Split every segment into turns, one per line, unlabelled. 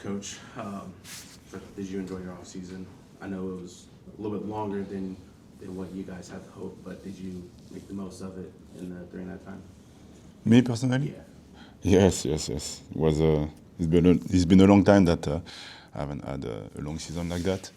Coach, did you enjoy your off season? I know it was a little bit longer than what you guys had hoped, but did you make the most of it during that time?
Me personally?
Yeah.
Yes. It was it's been a long time that I haven't had a long season like that.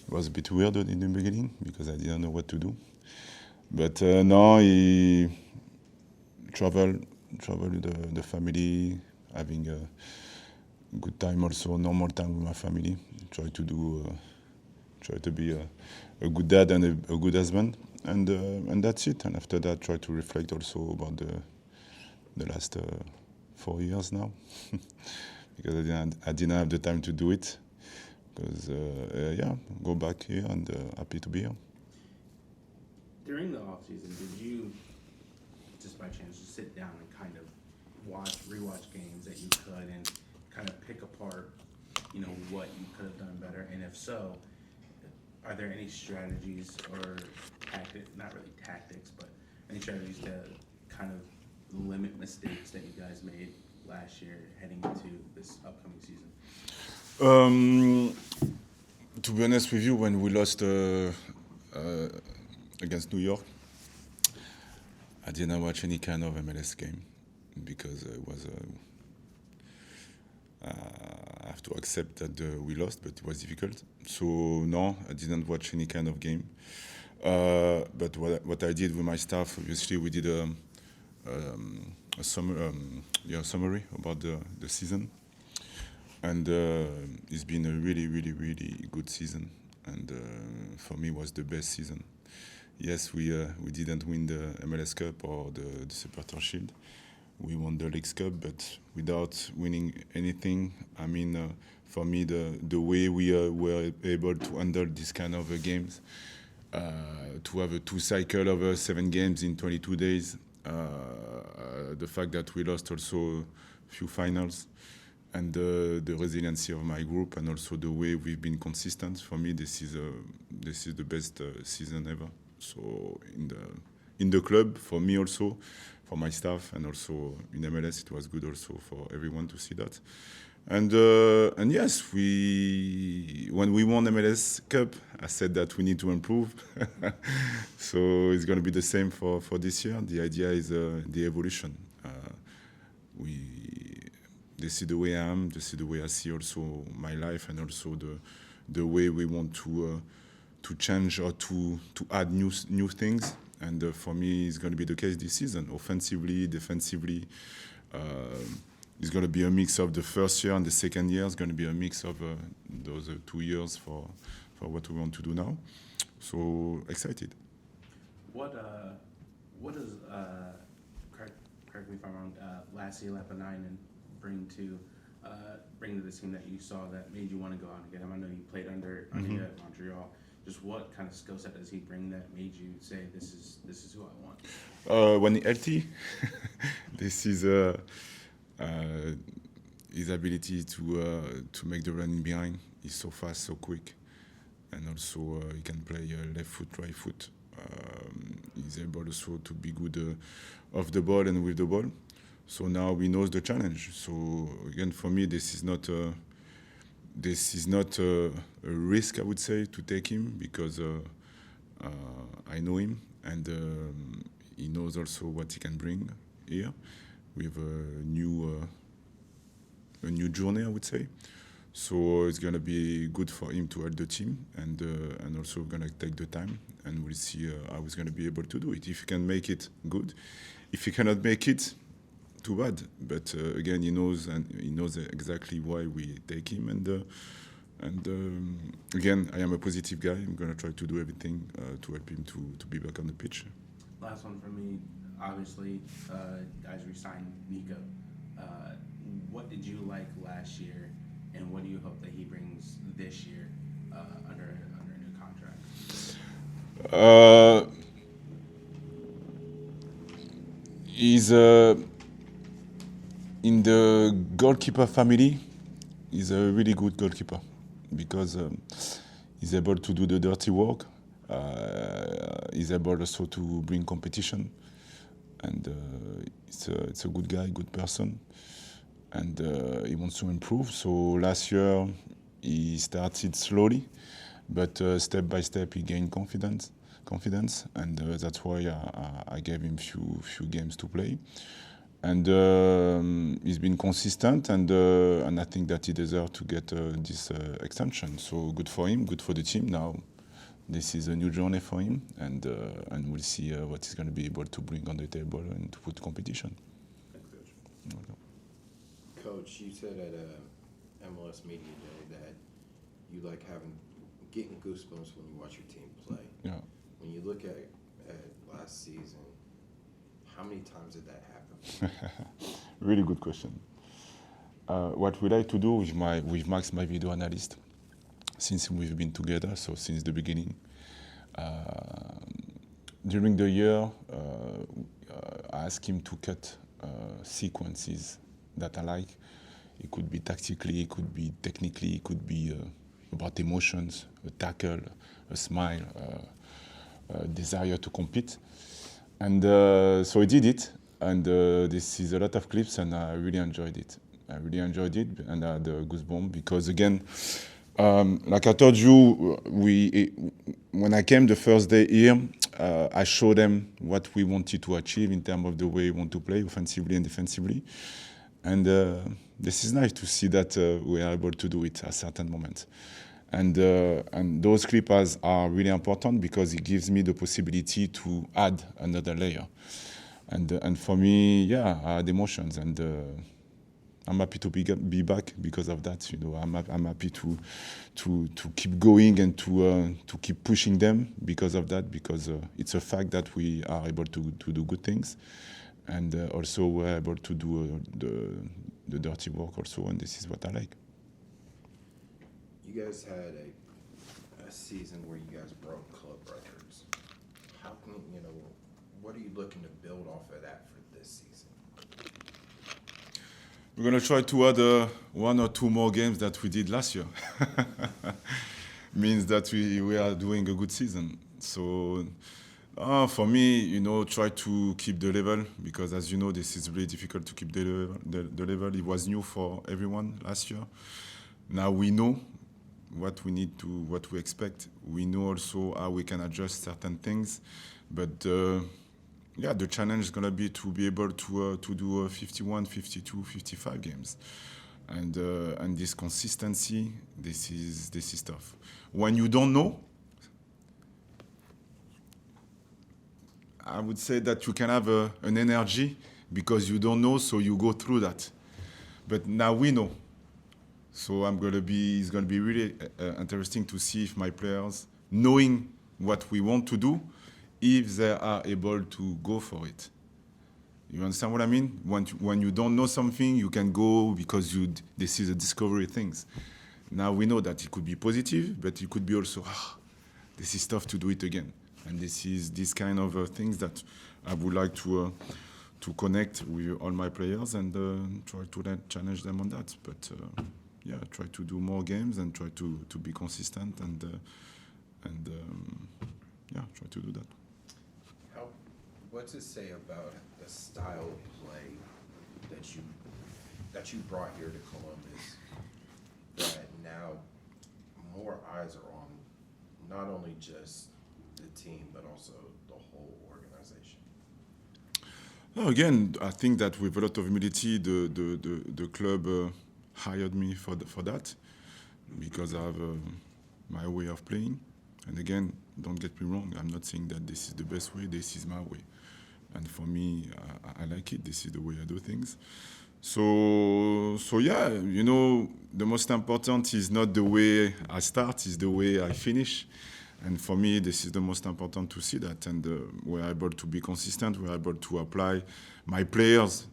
It was a bit weird in the beginning because I didn't know what to do. But now he travel the family, having a good time also, normal time with my family. Try to be a good dad and a good husband, and that's it. And after that, try to reflect also about the last 4 years now, because I didn't have the time to do it. Because go back here and happy to be here.
During the off season, did you just by chance just sit down and kind of rewatch games that you could and kind of pick apart, what you could have done better? And if so, are there any strategies or not really tactics, but any strategies to kind of limit mistakes that you guys made last year heading into this upcoming season?
To be honest with you, when we lost against New York, I didn't watch any kind of MLS game because it was. I have to accept that we lost, but it was difficult. So no, I didn't watch any kind of game. But what I did with my staff, obviously, we did a summary about the season, and it's been a really good season, and for me was the best season. Yes, we didn't win the MLS Cup or the Supporter Shield. We won the Leagues Cup, but without winning anything, I mean, for me, the way we were able to handle this kind of games, to have a 2 cycle over 7 games in 22 days, the fact that we lost also a few finals, and the resiliency of my group, and also the way we've been consistent. For me, this is the best season ever. So in the club, for me also, for my staff, and also in MLS, it was good also for everyone to see that. And yes, when we won MLS Cup, I said that we need to improve. So it's going to be the same for this year. The idea is the evolution. They see the way I am, they see the way I see also my life, and also the way we want to change or to add new things. And for me, it's going to be the case this season. Offensively, defensively, it's going to be a mix of the first year and the second year. It's going to be a mix of those 2 years for what we want to do now. So excited.
What does correct me if I'm wrong, Lassi, Lappaninen bring to the team that you saw that made you want to go out and get him? I know you played under you at Montreal. Just what kind of skill set does he bring that made you say this is who I want?
When healthy, this is his ability to make the running behind. He's so fast, so quick, and also he can play left foot, right foot. He's able also to be good off the ball and with the ball. So now we know the challenge. So again, for me, this is not a risk, I would say, to take him, because I know him, and he knows also what he can bring here. We have a new journey, I would say. So it's gonna be good for him to help the team, and also gonna take the time, and we'll see how he's gonna be able to do it. If he can make it, good. If he cannot make it, too bad. But again, he knows exactly why we take him, and again, I am a positive guy. I'm gonna try to do everything to help him to be back on the pitch.
Last one for me. Obviously, guys re-signed Nico. What did you like last year, and what do you hope that he brings this year under a new contract?
He's in the goalkeeper family. He's a really good goalkeeper, because he's able to do the dirty work. He's able also to bring competition, and it's a good guy, good person. and he wants to improve. So last year he started slowly, but step by step he gained confidence, and that's why I gave him few games to play. And he's been consistent, and I think that he deserves to get this extension. So good for him, good for the team. Now this is a new journey for him, and we'll see what he's going to be able to bring on the table and to put competition.
Thanks, Coach.
Coach, you said at MLS Media Day that you like getting goosebumps when you watch your team play.
Yeah.
When you look at last season, how many times did that happen?
Really good question. What we like to do with Max, my video analyst, since we've been together, so since the beginning, during the year, I asked him to cut sequences that I like. It could be tactically, it could be technically, it could be about emotions, a tackle, a smile, a desire to compete. And so he did it, and this is a lot of clips, and I really enjoyed it. And I had a goosebump because, again, like I told you, when I came the first day here, I showed them what we wanted to achieve in terms of the way we want to play, offensively and defensively. And this is nice to see that we are able to do it at certain moments. And those clips are really important because it gives me the possibility to add another layer. And for me, yeah, I had emotions, and I'm happy to be back because of that. You know, I'm happy to keep going and to keep pushing them because of that. Because it's a fact that we are able to do good things, and also we're able to do the dirty work also. And this is what I like.
You guys had a season where you guys broke club records. How can what are you looking to build off of that for this season?
We're going to try to add 1 or 2 more games that we did last year. Means that we are doing a good season. So for me, try to keep the level, because as you know, this is really difficult to keep the level. It was new for everyone last year. Now we know what we need to, what we expect. We know also how we can adjust certain things. But the challenge is going to be able to do 51, 52, 55 games. And this consistency, this is tough. When you don't know, I would say that you can have an energy because you don't know, so you go through that. But now we know. So it's going to be really interesting to see if my players, knowing what we want to do, if they are able to go for it. You understand what I mean? When you don't know something, you can go because this is a discovery things. Now we know that it could be positive, but it could be also, this is tough to do it again. And this is this kind of things that I would like to connect with all my players and try to challenge them on that. But try to do more games and try to be consistent and try to do that.
What's it say about the style of play that you brought here to Columbus that now more eyes are on not only just the team but also the whole organization?
Again, I think that with a lot of humility, the club hired me for that because I have my way of playing. And again, don't get me wrong, I'm not saying that this is the best way, this is my way. And for me, I like it. This is the way I do things. So the most important is not the way I start, it's the way I finish. And for me, this is the most important to see that. And we're able to be consistent, we're able to apply. My players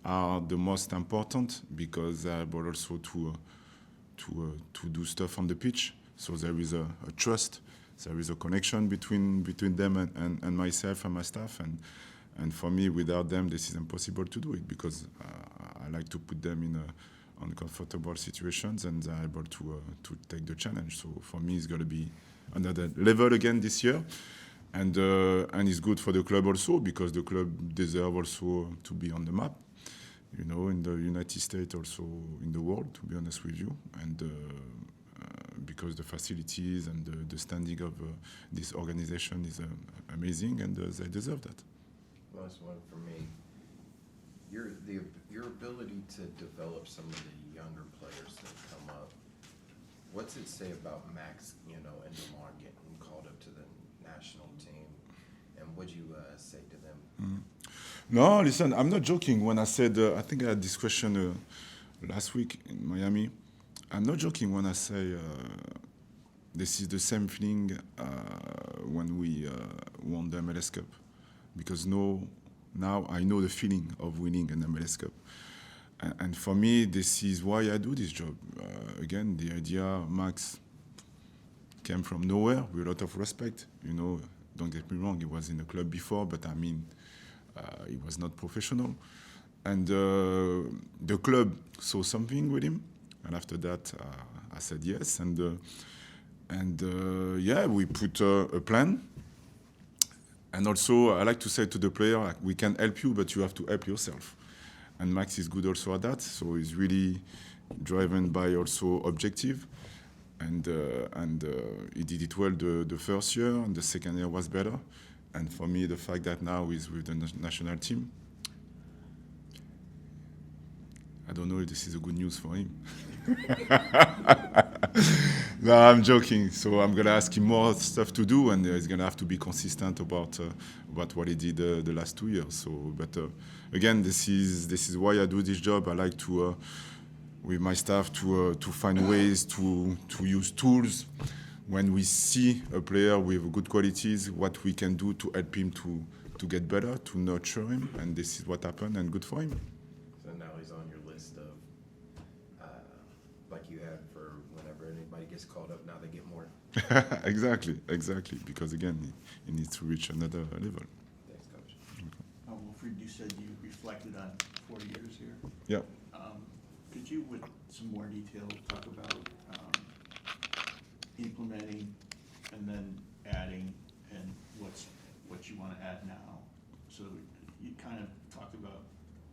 are the most important because they're able also to do stuff on the pitch. So there is a trust, there is a connection between them and myself and my staff. And for me, without them, this is impossible to do it because I like to put them in uncomfortable situations and they're able to take the challenge. So for me, it's going to be another level again this year. And it's good for the club also because the club deserves also to be on the map. in the United States, also in the world, to be honest with you, and because the facilities and the standing of this organization is amazing, and they deserve that.
Last one for me. Your ability to develop some of the younger players that come up. What's it say about Max, and Lamar getting called up to the national team? And what'd you say to them?
No, listen, I'm not joking when I said, I think I had this question last week in Miami. I'm not joking when I say this is the same feeling when we won the MLS Cup. Because now I know the feeling of winning an MLS Cup. And for me, this is why I do this job. Again, the idea, Max came from nowhere with a lot of respect. Don't get me wrong, he was in the club before, but he was not professional. And the club saw something with him. And after that, I said yes. And we put a plan. And also, I like to say to the player, we can help you, but you have to help yourself. And Max is good also at that. So he's really driven by also objective. And he did it well the first year, and the second year was better. And for me, the fact that now he's with the national team, I don't know if this is a good news for him. No, I'm joking. So I'm going to ask him more stuff to do, and he's going to have to be consistent about what he did the last 2 years. So, but again, this is why I do this job. I like to, with my staff, to find ways to use tools when we see a player with good qualities, what we can do to help him to get better, to nurture him, and this is what happened, and good for him.
So now he's on your list of, like you had for whenever anybody gets called up, now they get more.
Exactly, because again, he needs to reach another level.
Thanks, Coach.
Wilfrid, you said you reflected on 4 years here.
Yeah.
Could you, with some more detail, talk about implementing and then adding, and what you want to add now? So you kind of talked about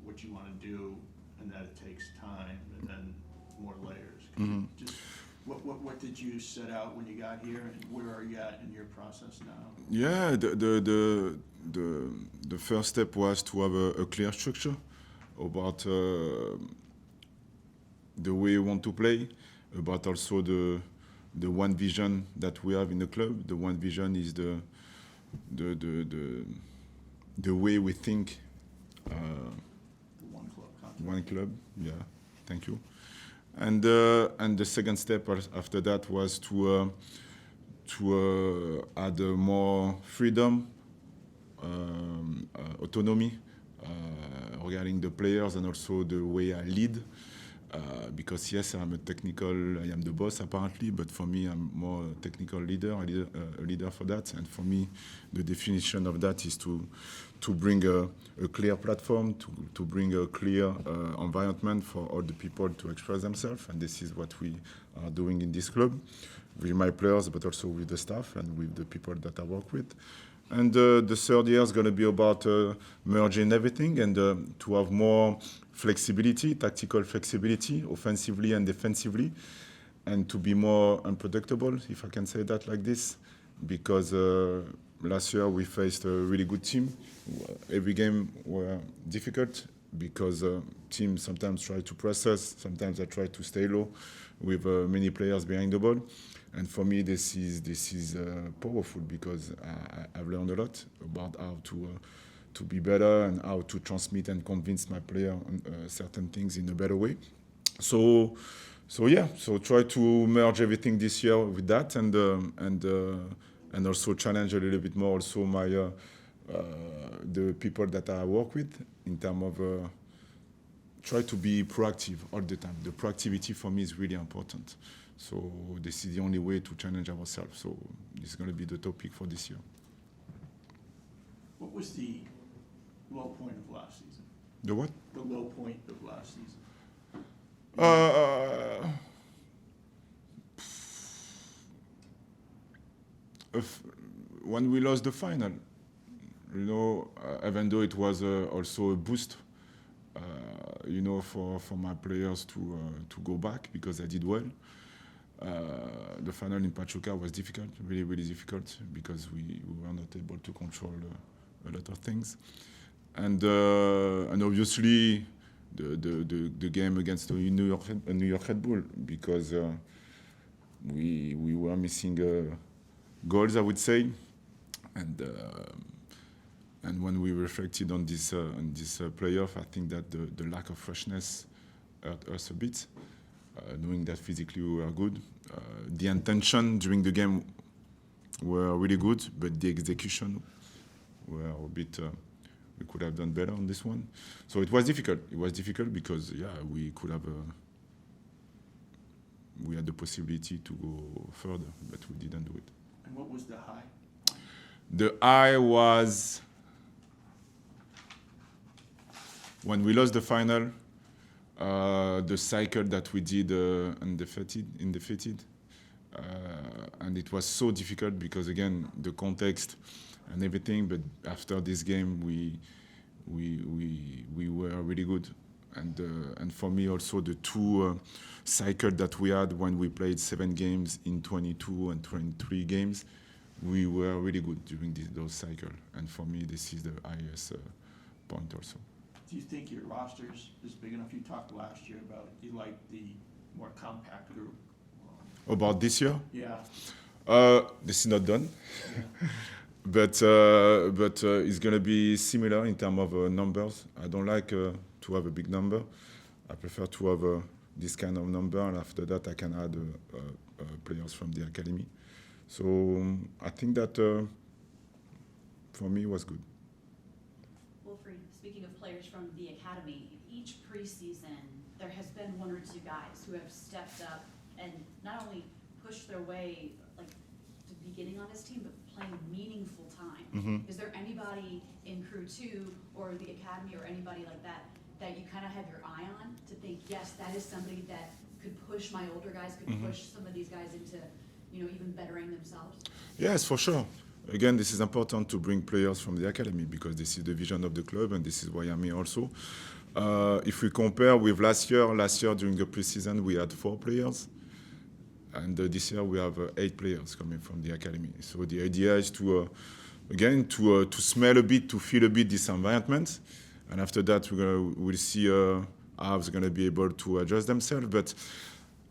what you want to do, and that it takes time, and then more layers.
Mm-hmm.
Just what did you set out when you got here, and where are you at in your process now?
Yeah, the first step was to have a clear structure about the way we want to play, about also the one vision that we have in the club. The one vision is the way we think.
The one club concept.
One club, yeah. Thank you. And the second step after that was to add more freedom, autonomy regarding the players, and also the way I lead. Because yes, I am the boss apparently, but for me, I'm more a technical leader, a leader for that. And for me, the definition of that is to bring a clear platform, to bring a clear environment for all the people to express themselves. And this is what we are doing in this club, with my players, but also with the staff and with the people that I work with. And the third year is going to be about merging everything and to have more flexibility, tactical flexibility, offensively and defensively, and to be more unpredictable, if I can say that like this, because last year we faced a really good team. Every game were difficult because teams sometimes try to press us, sometimes they try to stay low with many players behind the ball. And for me, this is powerful because I've learned a lot about how to be better and how to transmit and convince my player on certain things in a better way. So try to merge everything this year with that, and also challenge a little bit more also my the people that I work with in terms of try to be proactive all the time. The proactivity for me is really important. So this is the only way to challenge ourselves. So this is going to be the topic for this year.
What was the low point of last season?
The what?
The low point of last season.
When we lost the final, even though it was also a boost, for my players to go back because I did well. The final in Pachuca was difficult, really, really difficult, because we were not able to control a lot of things. And obviously the game against the New York Red Bull, because we were missing goals, I would say, and when we reflected on this playoff, I think that the lack of freshness hurt us a bit, knowing that physically we were good. The intention during the game were really good, but the execution were a bit. We could have done better on this one, so it was difficult. It was difficult because we could have. We had the possibility to go further, but we didn't do it.
And what was the high?
The high was when we lost the final. The cycle that we did undefeated, and it was so difficult because again the context and everything. But after this game, we were really good, and for me also the two cycles that we had when we played 7 games in 22 and 23 games, we were really good during those cycles. And for me, this is the highest point also.
Do you think your roster is big enough? You talked last year about you like the more compact group.
About this year?
Yeah.
This is not done,
Yeah.
but it's gonna be similar in terms of numbers. I don't like to have a big number. I prefer to have this kind of number, and after that I can add players from the academy. So I think that for me it was good.
Wilfrid, speaking of players from the academy, each preseason there has been 1 or 2 guys who have stepped up and not only pushed their way like to beginning on his team, but playing meaningful time.
Mm-hmm.
Is there anybody in Crew 2 or the academy or anybody like that that you kind of have your eye on to think, yes, that is somebody that could push my older guys, could
Mm-hmm.
push some of these guys into, even bettering themselves?
Yes, for sure. Again, this is important to bring players from the academy because this is the vision of the club, and this is why I'm here also. If we compare with last year during the preseason we had 4 players, and this year we have 8 players coming from the academy. So the idea is to smell a bit, to feel a bit this environment, and after that we'll see how it's going to be able to adjust themselves. But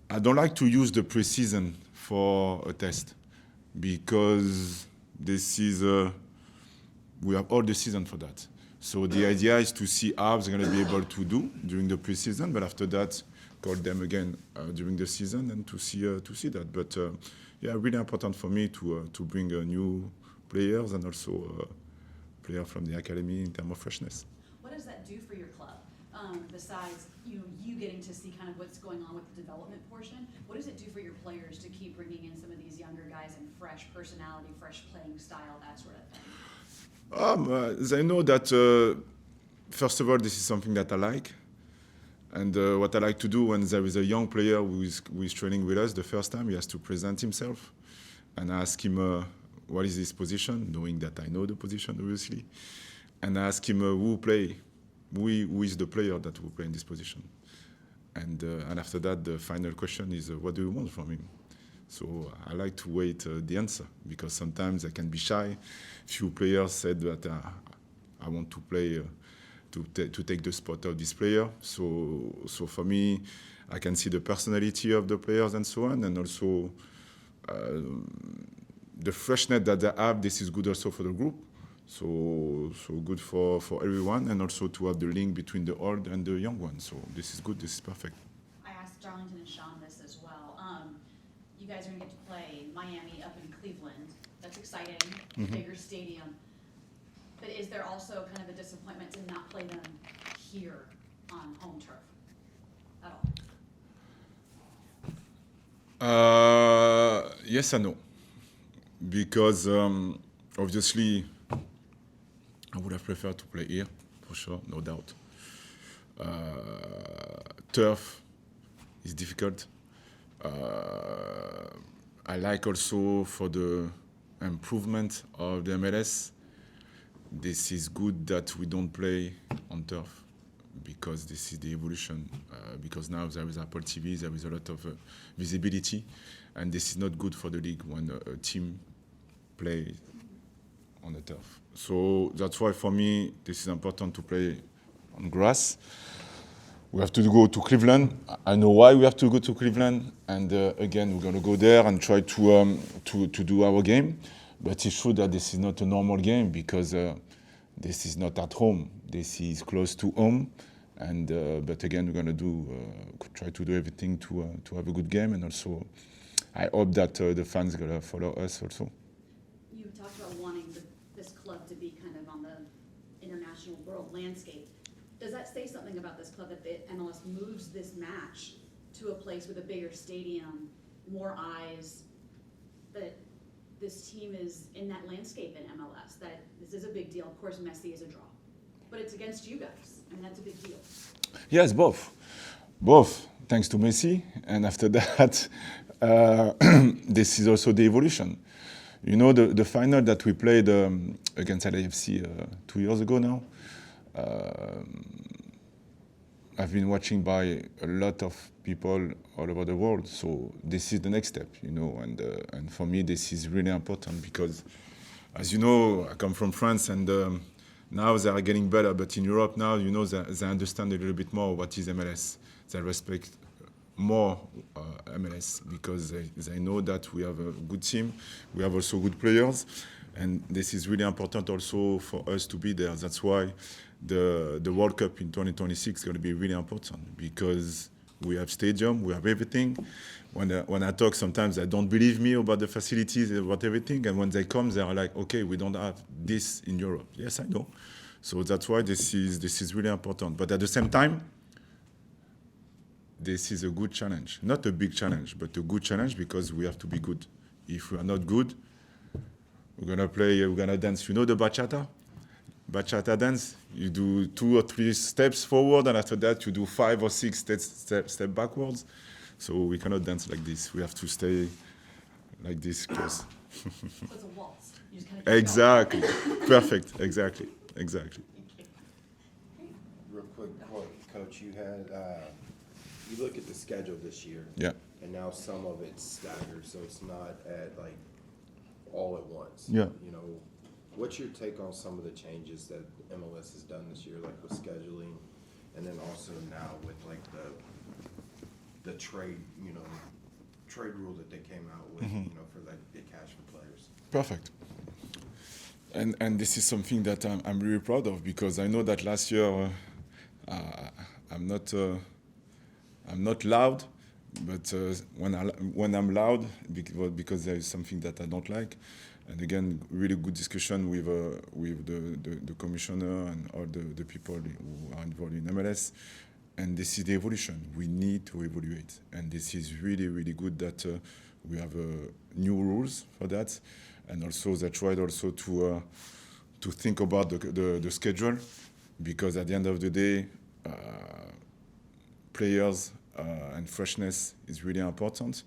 I don't like to use the preseason for a test because this is we have all the season for that. So the idea is to see how they're going to be able to do during the preseason, but after that, call them again during the season and to see that. But really important for me to bring new players and also players from the academy in terms of freshness.
What does that do for your club? Besides you getting to see kind of what's going on with the development portion, what does it do for your players to keep bringing in some of these younger guys and fresh personality, fresh playing style, that sort of thing?
They know that, first of all, this is something that I like. And what I like to do when there is a young player who is training with us the first time, he has to present himself. And I ask him, what is his position, knowing that I know the position, obviously. And I ask him who is the player that will play in this position. And after that, the final question is, what do you want from him? So I like to wait the answer, because sometimes I can be shy. Few players said that I want to play, to take the spot of this player. So for me, I can see the personality of the players and so on, and also the freshness that they have. This is good also for the group. So good for everyone, and also to have the link between the old and the young ones. So this is good. This is perfect.
I asked Darlington and Sean this as well. You guys are going to get to play Miami up in Cleveland. That's exciting, bigger stadium. But is there also kind of a disappointment to not play them here on home turf at all?
Yes and no. Because obviously I would have preferred to play here, for sure, no doubt. Turf is difficult. I like also for the improvement of the MLS, this is good that we don't play on turf, because this is the evolution. Because now there is Apple TV, there is a lot of visibility, and this is not good for the league when a team play on the turf. So that's why for me this is important to play on grass. We have to go to Cleveland. I know why we have to go to Cleveland, and again we're going to go there and try to do our game. But it's true that this is not a normal game because this is not at home. This is close to home, and but again we're going to try to do everything to have a good game, and also I hope that the fans are going to follow us also.
You talked about wanting this club to be kind of on the international world landscape. Does that say something about this club that the MLS moves this match to a place with a bigger stadium, more eyes, that this team is in that landscape in MLS, that this is a big deal? Of course, Messi is a draw, but it's against you guys. I mean, that's a big deal.
Yes, both. Thanks to Messi, and after that, this is also the evolution. You know, the final that we played against LAFC 2 years ago now, I've been watching by a lot of people all over the world. So this is the next step, you know, and for me this is really important because, as you know, I come from France, and now they are getting better. But in Europe now, you know, they understand a little bit more what is MLS. They respect more MLS because they know that we have a good team. We have also good players, and this is really important also for us to be there. That's why the World Cup in 2026 is going to be really important because we have stadium, we have everything. When I talk, sometimes they don't believe me about the facilities, about everything, and when they come, they are like, okay, we don't have this in Europe. Yes, I know. So that's why this is really important. But at the same time, this is a good challenge. Not a big challenge, but a good challenge because we have to be good. If we are not good, we're gonna dance. You know the bachata? Bachata dance, you do 2 or 3 steps forward, and after that you do 5 or 6 steps backwards. So we cannot dance like this. We have to stay like this close.
So it's a waltz. You just kind of
Exactly. Perfect. Exactly.
Real quick, Coach, you had you look at the schedule this year.
Yeah.
And now some of it's staggered, so it's not at like all at once.
Yeah.
You know, what's your take on some of the changes that MLS has done this year, like with scheduling, and then also now with like the trade, you know, trade rule that they came out with, you know, for like big cash for players.
Perfect. And this is something that I'm really proud of because I know that last year I'm not loud, but when I'm loud, because there is something that I don't like. And again, really good discussion with the commissioner and all the people who are involved in MLS. And this is the evolution. We need to evaluate. And this is really, really good that we have new rules for that. And also they tried also to think about the schedule, because at the end of the day, players and freshness is really important.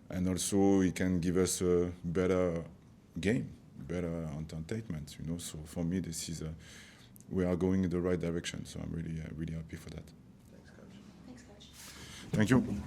And also it can give us a better game, better entertainment, you know. So for me, this is we are going in the right direction. So I'm really happy for that.
Thanks, Coach.
Thanks, Coach.
Thank you.